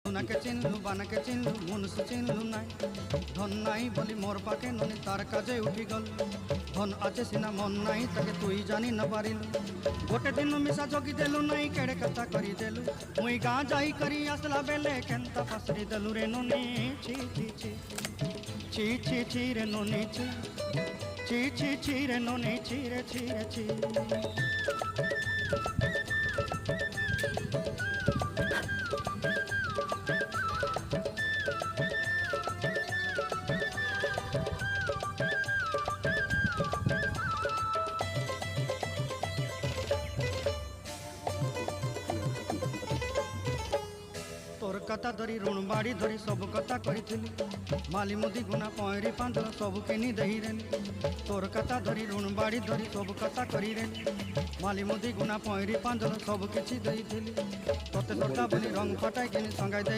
সোনাকে চিনলু বানাকে চিনলু মনুষ চিনলু নাই ধন নাই বলি মোর পাকে ননি তার কাজে উঠি গল ধন আছে সিনা মন নাই তাকে তুই জানি না পারিলু গোটে দিন মিশা জগি দেলু নাই কেড়ে কথা করি দেলু মুই গাঁ যাই করি আসলা বেলে কেনতা পাসরি দেলু রে ননি ছি ছি ছি ছি ছি ছি রে ননি ছি ছি ছি ছি রে ননি ছি রে ছি রে ছি। तोर कथा धरी ऋण बाड़ी धरी सब कथा करी माली मुदी गुना पहरी पांदल सब किनी दही रेली तोर कथा धरी ऋण बाड़ी धरी सब कथा करी रेली माली मुदी गुना पहरी पांदल सब किछि दही तोते सटा बोली रंग फटाई किनी संगाई दे